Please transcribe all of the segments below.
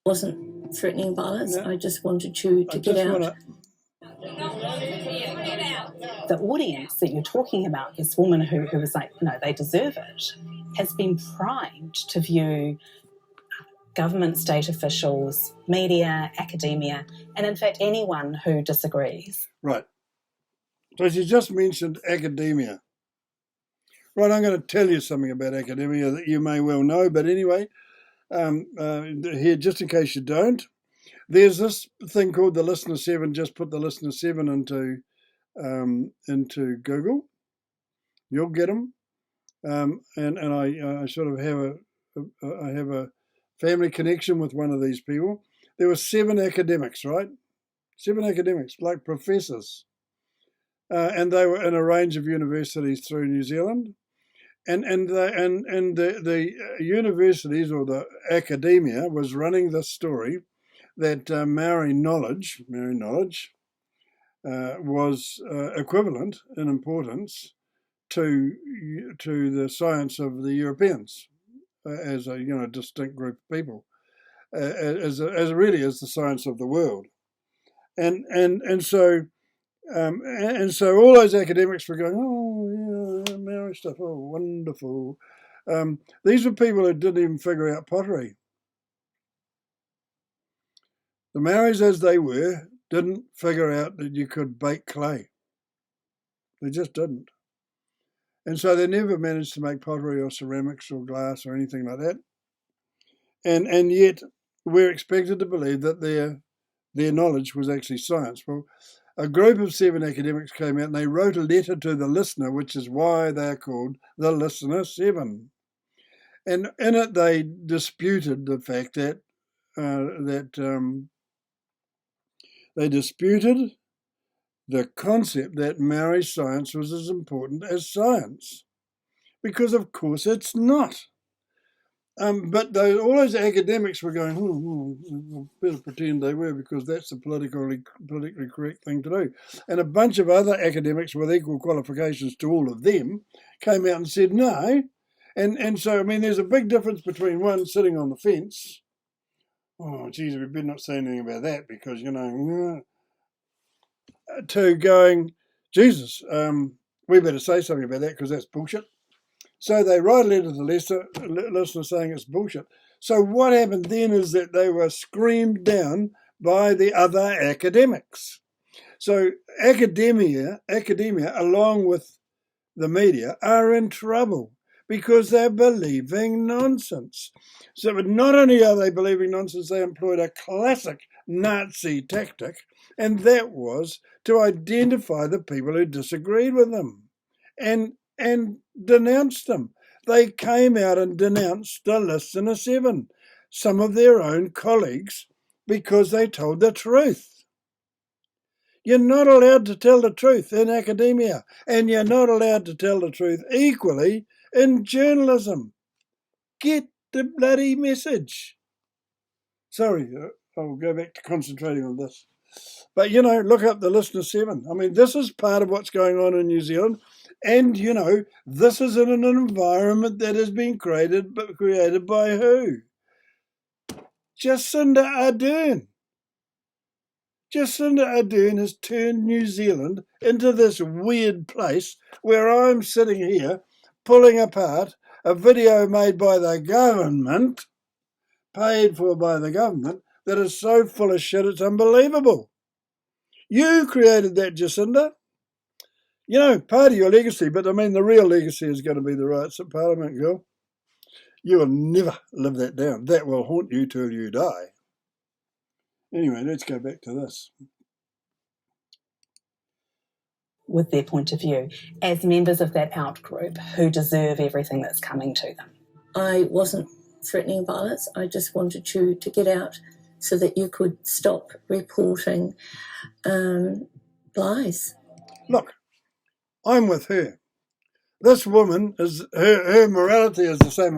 wasn't threatening violence. No. I just wanted you to get out. The audience that you're talking about, this woman who was like, no, they deserve it, has been primed to view government, state officials, media, academia, and in fact anyone who disagrees. Right. So she just mentioned academia. Right, I'm going to tell you something about academia that you may well know, but anyway, here, just in case you don't, there's this thing called the Listener 7. Just put the Listener 7 into Google. You'll get them. And I sort of have a family connection with one of these people. There were 7 academics, right? 7 academics, like professors. And they were in a range of universities through New Zealand. And the universities or the academia was running the story that Maori knowledge was equivalent in importance to the science of the Europeans as a distinct group of people, as really as the science of the world, and so all those academics were going, oh yeah, Maori stuff, oh wonderful. These were people who didn't even figure out pottery. The Maoris, as they were, didn't figure out that you could bake clay. They just didn't. And so they never managed to make pottery or ceramics or glass or anything like that. And yet we're expected to believe that their knowledge was actually science. Well, a group of 7 academics came out and they wrote a letter to the listener, which is why they're called the Listener 7. And in it they disputed the fact that they disputed the concept that Maori science was as important as science, because of course it's not. But all those academics were going, better pretend they were, because that's the politically correct thing to do. And a bunch of other academics with equal qualifications to all of them came out and said no. And so, I mean, there's a big difference between one sitting on the fence. Oh, geez, we better not say anything about that because, to going, Jesus, we better say something about that because that's bullshit. So they write a letter to the listener saying it's bullshit. So what happened then is that they were screamed down by the other academics. So academia, along with the media, are in trouble because they're believing nonsense. So not only are they believing nonsense, they employed a classic Nazi tactic, and that was to identify the people who disagreed with them and denounced them. They came out and denounced the Listener 7, some of their own colleagues, because they told the truth. You're not allowed to tell the truth in academia, and you're not allowed to tell the truth equally in journalism. Get the bloody message. Sorry, I'll go back to concentrating on this. But, look up the Listener 7. I mean, this is part of what's going on in New Zealand. And, this is in an environment that has been created by who? Jacinda Ardern. Jacinda Ardern has turned New Zealand into this weird place where I'm sitting here pulling apart a video made by the government, paid for by the government, that is so full of shit it's unbelievable. You created that, Jacinda. Part of your legacy, but I mean the real legacy is going to be the rights at Parliament, girl. You will never live that down. That will haunt you till you die. Anyway, let's go back to this. With their point of view, as members of that out-group who deserve everything that's coming to them. I wasn't threatening violence. I just wanted you to get out so that you could stop reporting lies. Look, I'm with her. This woman, her morality is the same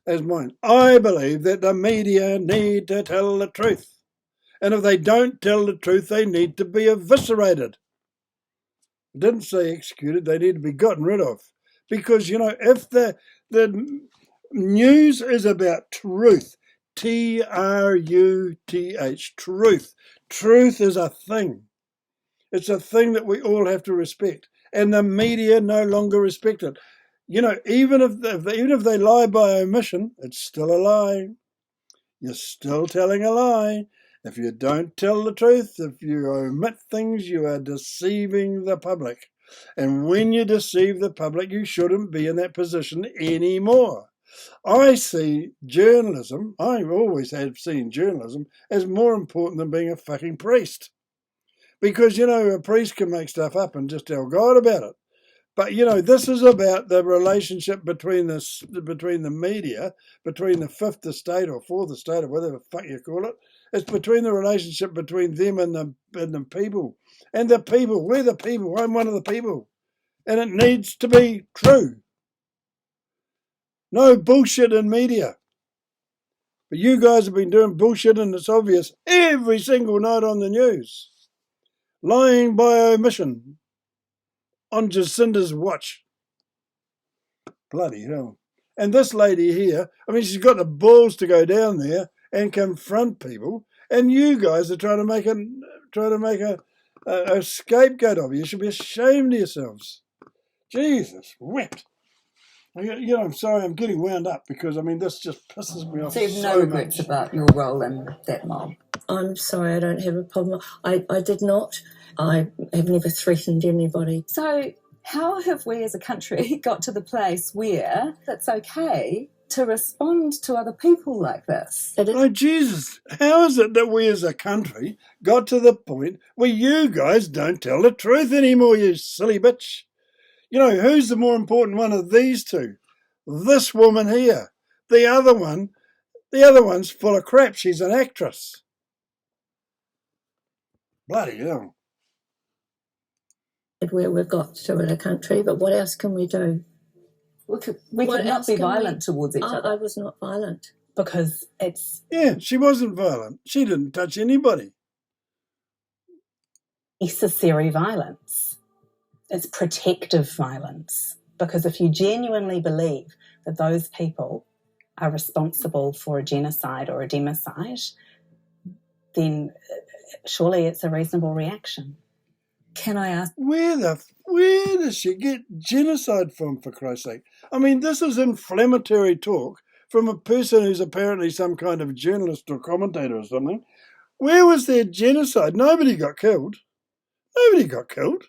as mine. I believe that the media need to tell the truth. And if they don't tell the truth, they need to be eviscerated. I didn't say executed, they need to be gotten rid of. Because, if the news is about truth, Truth. Truth. Truth is a thing. It's a thing that we all have to respect. And the media no longer respect it. You know, even if they lie by omission, it's still a lie. You're still telling a lie. If you don't tell the truth, if you omit things, you are deceiving the public. And when you deceive the public, you shouldn't be in that position anymore. I see journalism, I always have seen journalism, as more important than being a fucking priest. Because, you know, a priest can make stuff up and just tell God about it. But, you know, this is about the relationship between the media, between the fifth estate or fourth estate or whatever the fuck you call it. It's between the relationship between them and the people. And the people, we're the people. I'm one of the people. And it needs to be true. No bullshit in media. But you guys have been doing bullshit, and it's obvious every single night on the news. Lying by omission on Jacinda's watch. Bloody hell. And this lady here, I mean, she's got the balls to go down there and confront people, and you guys are trying to make a scapegoat of you. You should be ashamed of yourselves. Jesus wept. You know, I'm sorry, I'm getting wound up because, I mean, this just pisses me off So you have no so regrets much. about your role in that mob? I'm sorry, I don't have a problem. I did not. I have never threatened anybody. So how have we as a country got to the place where it's okay to respond to other people like this? Oh, Jesus, how is it that we as a country got to the point where you guys don't tell the truth anymore, you silly bitch? You know, who's the more important one of these two? This woman here. The other one's full of crap. She's an actress. Bloody hell. Where we've got to in a country, but what else can we do? We could What not else be can we- violent towards each I other. was not violent. Because it's Yeah, she wasn't violent. She didn't touch anybody. necessary violence. It's protective violence. Because if you genuinely believe that those people are responsible for a genocide or a democide, then surely it's a reasonable reaction. Can I ask? Where does she get genocide from, for Christ's sake? I mean, this is inflammatory talk from a person who's apparently some kind of journalist or commentator or something. Where was there genocide? Nobody got killed. Nobody got killed.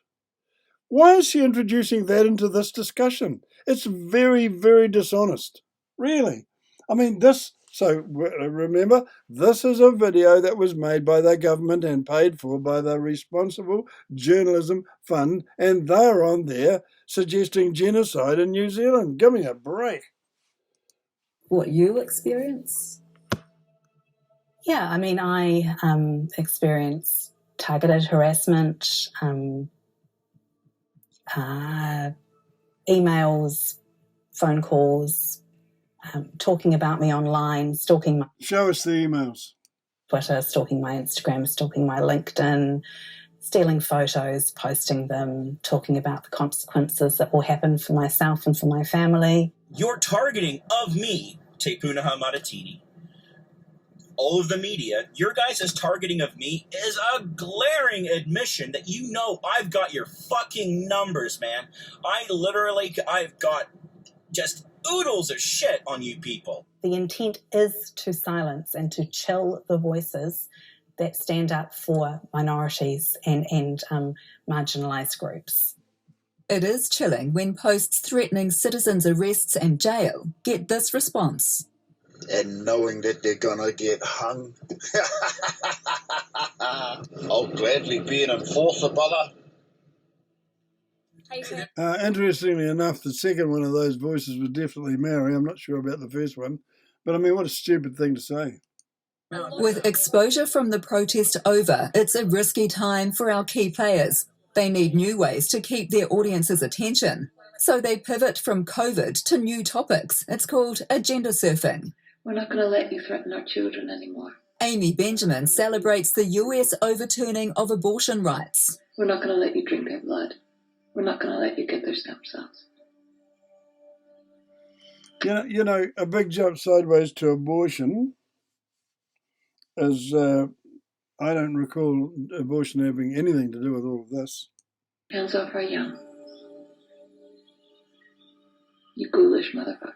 Why is she introducing that into this discussion? It's very, very dishonest. Really. I mean, remember, this is a video that was made by the government and paid for by the Responsible Journalism Fund, and they're on there suggesting genocide in New Zealand. Give me a break. What you experience? Yeah, I mean, I experience targeted harassment, emails, phone calls, talking about me online, stalking my Show us the emails. Twitter, stalking my Instagram, stalking my LinkedIn, stealing photos, posting them, talking about the consequences that will happen for myself and for my family. Your targeting of me, Te Punaha Matatini, all of the media, your guys' targeting of me is a glaring admission that you know I've got your fucking numbers, man. I've got just oodles of shit on you people. The intent is to silence and to chill the voices that stand up for minorities and marginalised groups. It is chilling when posts threatening citizens' arrests and jail get this response. And knowing that they're gonna get hung. I'll gladly be an enforcer, brother. Interestingly enough, the second one of those voices was definitely Maori. I'm not sure about the first one. But I mean, what a stupid thing to say. With exposure from the protest over, it's a risky time for our key players. They need new ways to keep their audience's attention. So they pivot from COVID to new topics. It's called agenda surfing. We're not going to let you threaten our children anymore. Amy Benjamin celebrates the US overturning of abortion rights. We're not going to let you drink their blood. We're not going to let you get their stem cells. You know, a big jump sideways to abortion is I don't recall abortion having anything to do with all of this. Hands off our young. You ghoulish motherfuckers.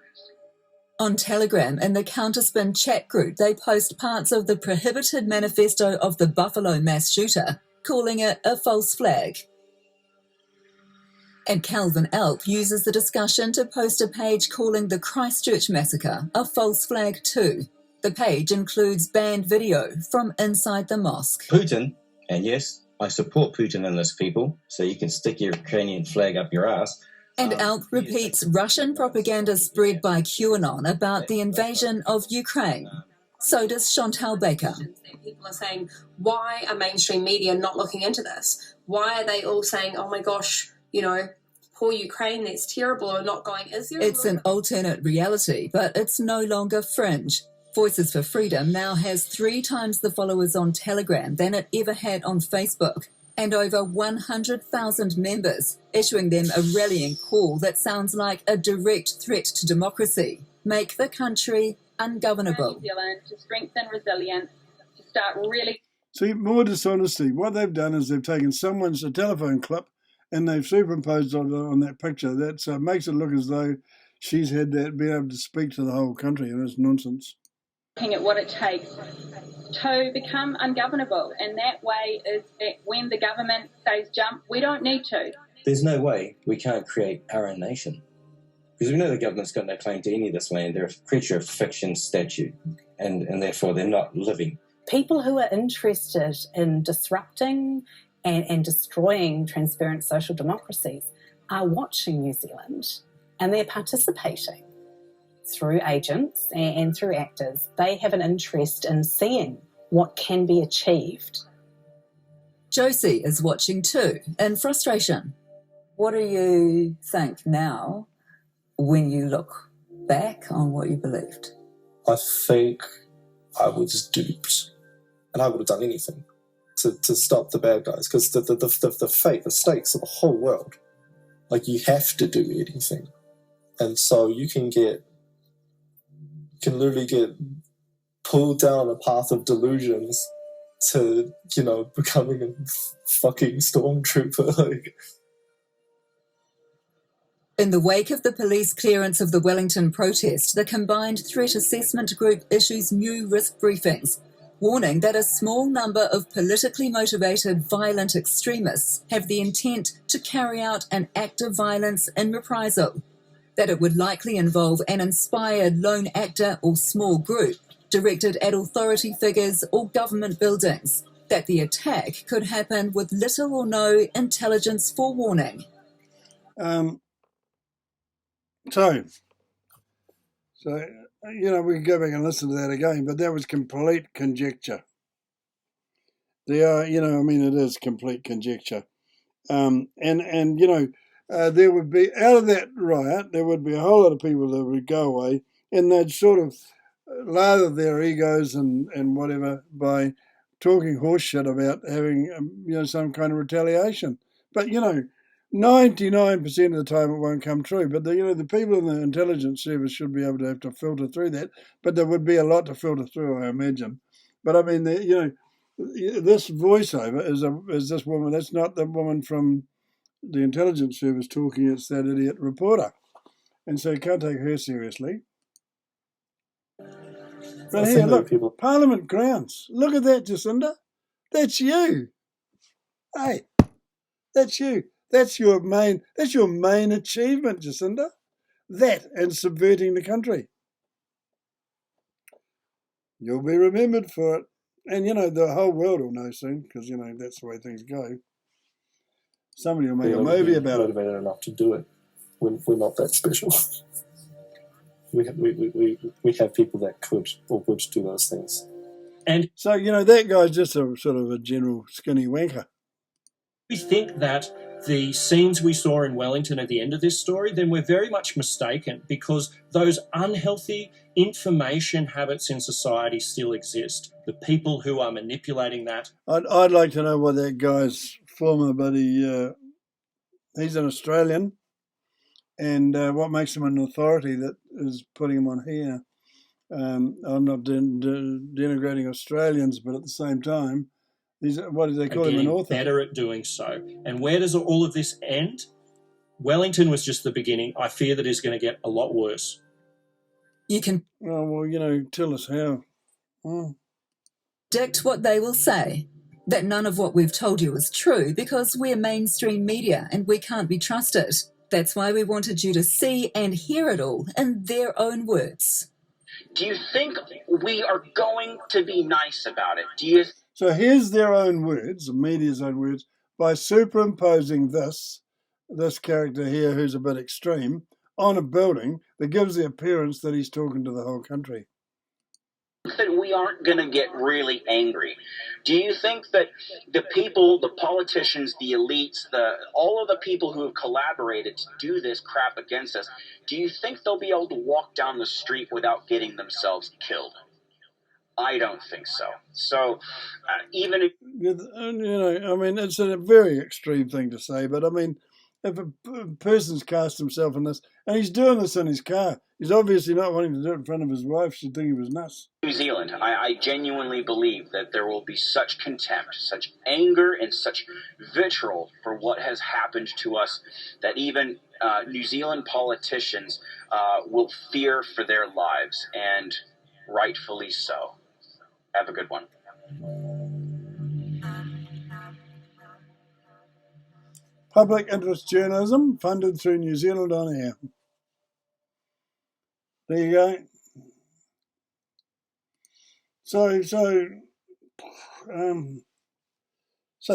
On Telegram, in the Counterspin chat group, they post parts of the prohibited manifesto of the Buffalo mass shooter, calling it a false flag. And Calvin Alp uses the discussion to post a page calling the Christchurch massacre a false flag too. The page includes banned video from inside the mosque. Putin, and yes, I support Putin and those people, so you can stick your Ukrainian flag up your ass. And Alp repeats Russian propaganda spread by QAnon about the invasion of Ukraine. So does Chantal Baker. People are saying, why are mainstream media not looking into this? Why are they all saying, oh my gosh, you know, poor Ukraine, that's terrible, or not going, is there? It's an alternate reality, but it's no longer fringe. Voices for Freedom now has 3 times the followers on Telegram than it ever had on Facebook, and over 100,000 members, issuing them a rallying call that sounds like a direct threat to democracy. Make the country ungovernable. New Zealand to strengthen resilience, to start really... See, more dishonesty. What they've done is they've taken someone's telephone clip and they've superimposed on that picture. That makes it look as though she's had that, been able to speak to the whole country, and it's nonsense. Looking at what it takes to become ungovernable, and that way is that when the government says jump, we don't need to. There's no way we can't create our own nation. Because we know the government's got no claim to any of this land. They're a creature of fiction statute, and therefore they're not living. People who are interested in disrupting and destroying transparent social democracies are watching New Zealand, and they're participating through agents and through actors. They have an interest in seeing what can be achieved. Josie is watching too, in frustration. What do you think now when you look back on what you believed? I think I was duped, and I would have done anything to stop the bad guys, because the fate, the stakes of the whole world, like, you have to do anything. And so you can literally get pulled down a path of delusions to, you know, becoming a fucking stormtrooper. Like, in the wake of the police clearance of the Wellington protest, the Combined Threat Assessment Group issues new risk briefings, warning that a small number of politically motivated violent extremists have the intent to carry out an act of violence in reprisal, that it would likely involve an inspired lone actor or small group directed at authority figures or government buildings, that the attack could happen with little or no intelligence forewarning. So, you know, we can go back and listen to that again, but that was complete conjecture. You know, I mean, it is complete conjecture. And you know, there would be, out of that riot, there would be a whole lot of people that would go away, and they'd sort of lather their egos and whatever by talking horse shit about having, you know, some kind of retaliation. But, you know, 99% of the time it won't come true. But, you know, the people in the intelligence service should be able to have to filter through that. But there would be a lot to filter through, I imagine. But, I mean, you know, this voiceover is this woman. That's not the woman from the intelligence service talking. It's that idiot reporter. And so you can't take her seriously. But here, look, Parliament grounds. Look at that, Jacinda. That's you. Hey, that's you. That's your main achievement, Jacinda. That and subverting the country. You'll be remembered for it. And, you know, the whole world will know soon, because, you know, that's the way things go. Somebody will make a movie about it. Motivated enough to do it. We're not that special. We have people that could or would do those things. And so, you know, that guy's just a sort of a general skinny wanker. We think that the scenes we saw in Wellington at the end of this story, then we're very much mistaken, because those unhealthy information habits in society still exist. The people who are manipulating that. I'd like to know what that guy's former buddy, he's an Australian, and what makes him an authority that is putting him on here. I'm not denigrating Australians, but at the same time, what do they call him, an Getting author? better at doing so. And where does all of this end? Wellington was just the beginning. I fear that it's going to get a lot worse. You can Oh, well, tell us how. predict what they will say. That none of what we've told you is true because we're mainstream media and we can't be trusted. That's why we wanted you to see and hear it all in their own words. Do you think we are going to be nice about it? So here's their own words, the media's own words, by superimposing this character here who's a bit extreme on a building that gives the appearance that he's talking to the whole country. That we aren't going to get really angry. Do you think that the people, the politicians, the elites, all of the people who have collaborated to do this crap against us, do you think they'll be able to walk down the street without getting themselves killed? I don't think so. So even if... it's a very extreme thing to say, but I mean, if a person's cast himself in this, and he's doing this in his car, he's obviously not wanting to do it in front of his wife. She'd think he was nuts. New Zealand, I genuinely believe that there will be such contempt, such anger, and such vitriol for what has happened to us that even New Zealand politicians will fear for their lives, and rightfully so. Have a good one. Public interest journalism funded through New Zealand On Air. There you go. So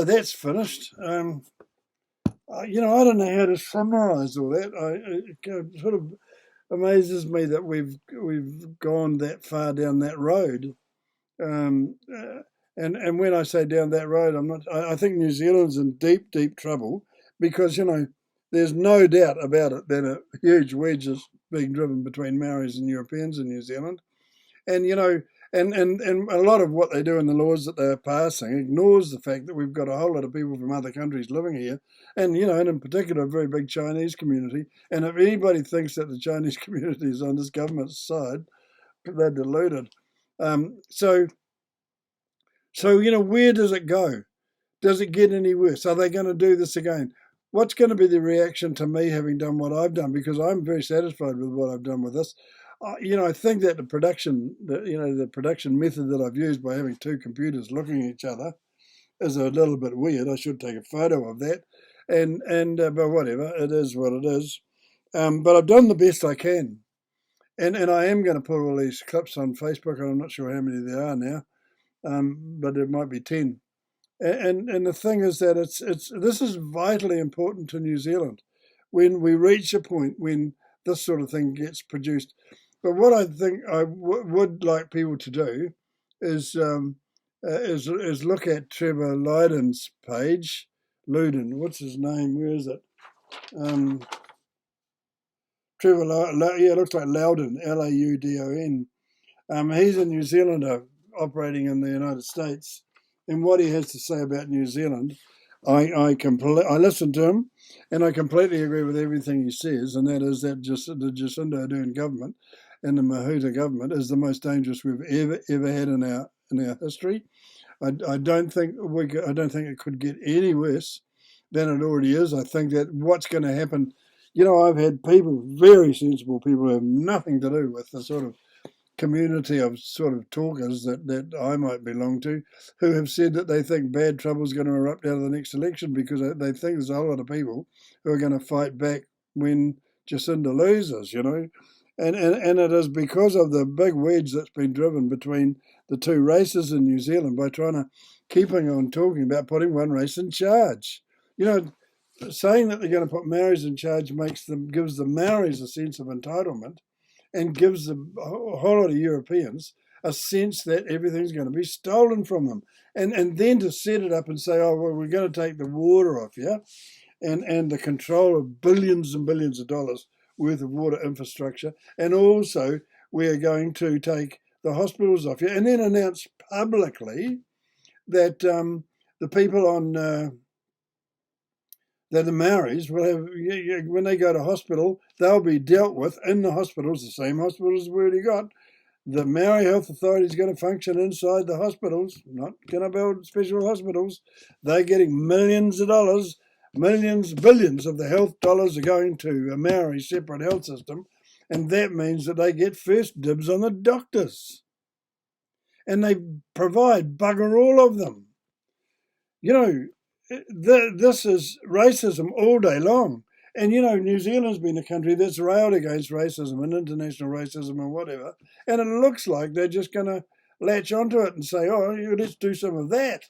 that's finished. I don't know how to summarise all that. It sort of amazes me that we've gone that far down that road. And when I say down that road, I think New Zealand's in deep, deep trouble because, there's no doubt about it that a huge wedge is being driven between Maoris and Europeans in New Zealand. And, and a lot of what they do in the laws that they're passing ignores the fact that we've got a whole lot of people from other countries living here. And, and in particular, a very big Chinese community. And if anybody thinks that the Chinese community is on this government's side, they're deluded. So, where does it go? Does it get any worse? Are they going to do this again? What's going to be the reaction to me having done what I've done? Because I'm very satisfied with what I've done with this. I think that the production method that I've used by having two computers looking at each other is a little bit weird. I should take a photo of that. But whatever, it is what it is. But I've done the best I can. And I am going to put all these clips on Facebook, and I'm not sure how many there are now. But it might be 10. And the thing is that this is vitally important to New Zealand when we reach a point when this sort of thing gets produced. But what I think I would like people to do is look at Trevor Lydon's page. Luden, what's his name? Where is it? Trevor, it looks like Loudon, Laudon. He's a New Zealander operating in the United States, and what he has to say about New Zealand, I listen to him, and I completely agree with everything he says, and that is that the Jacinda Ardern government and the Mahuta government is the most dangerous we've ever had in our history. I don't think it could get any worse than it already is. I think that what's going to happen, I've had people, very sensible people, who have nothing to do with the sort of community of sort of talkers that I might belong to, who have said that they think bad trouble is going to erupt out of the next election because they think there's a whole lot of people who are going to fight back when Jacinda loses, And it is because of the big wedge that's been driven between the two races in New Zealand by trying to keeping on talking about putting one race in charge. Saying that they're going to put Maoris in charge gives the Maoris a sense of entitlement, and gives a whole lot of Europeans a sense that everything's going to be stolen from them. And then to set it up and say, oh, well, we're going to take the water off you and the control of billions and billions of dollars worth of water infrastructure, and also we are going to take the hospitals off you, and then announce publicly that the people on... that the Maoris will have, when they go to hospital, they'll be dealt with in the hospitals, the same hospitals we've already got, the Maori Health Authority is going to function inside the hospitals, not going to build special hospitals. They're getting millions of dollars, billions of the health dollars are going to a Maori separate health system, and that means that they get first dibs on the doctors. And they provide bugger all of them. You know, this is racism all day long. And, you know, New Zealand's been a country that's railed against racism and international racism and whatever. And it looks like they're just going to latch onto it and say, oh, let's do some of that.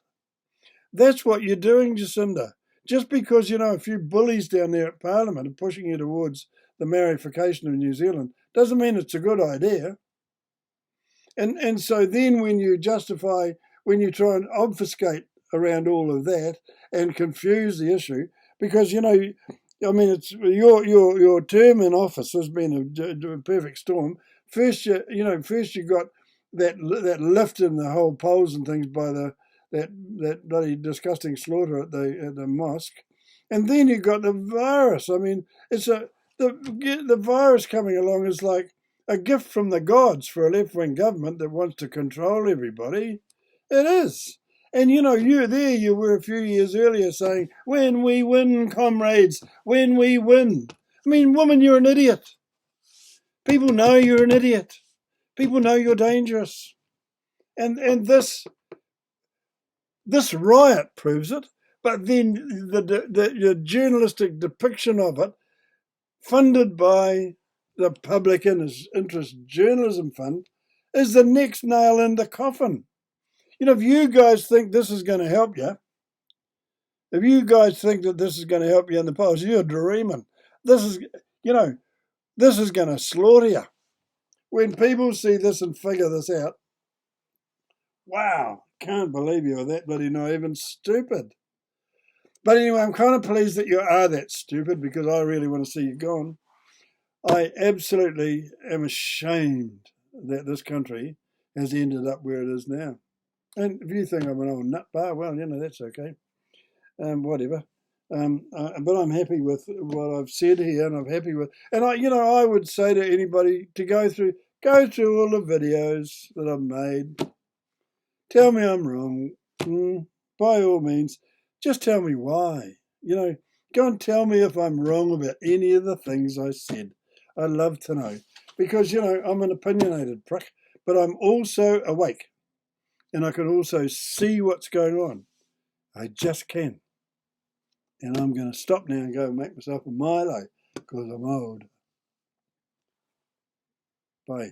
That's what you're doing, Jacinda. Just because, you know, a few bullies down there at Parliament are pushing you towards the Maorification of New Zealand doesn't mean it's a good idea. And so then when you justify, when you try and obfuscate around all of that and confuse the issue, because, you know, I mean, it's your term in office has been a perfect storm. First, you got that lift in the whole polls and things by that bloody disgusting slaughter at the mosque, and then you got the virus. I mean, the virus coming along is like a gift from the gods for a left-wing government that wants to control everybody. It is. And, you know, you were a few years earlier saying, when we win, comrades, when we win. I mean, woman, you're an idiot. People know you're an idiot. People know you're dangerous. And this riot proves it. But then the journalistic depiction of it, funded by the Public Interest Journalism Fund, is the next nail in the coffin. You know, if you guys think this is going to help you, if you guys think that this is going to help you in the polls, you're dreaming. This is going to slaughter you. When people see this and figure this out, wow, can't believe you're that bloody naive and stupid. But anyway, I'm kind of pleased that you are that stupid because I really want to see you gone. I absolutely am ashamed that this country has ended up where it is now. And if you think I'm an old nutbar, well, you know, that's okay. Whatever. But I'm happy with what I've said here, and I'm happy with. And I would say to anybody to go through all the videos that I've made. Tell me I'm wrong. By all means, just tell me why. You know, go and tell me if I'm wrong about any of the things I said. I'd love to know, because you know I'm an opinionated prick, but I'm also awake. And I can also see what's going on. I just can. And I'm going to stop now and go and make myself a Milo because I'm old. Bye.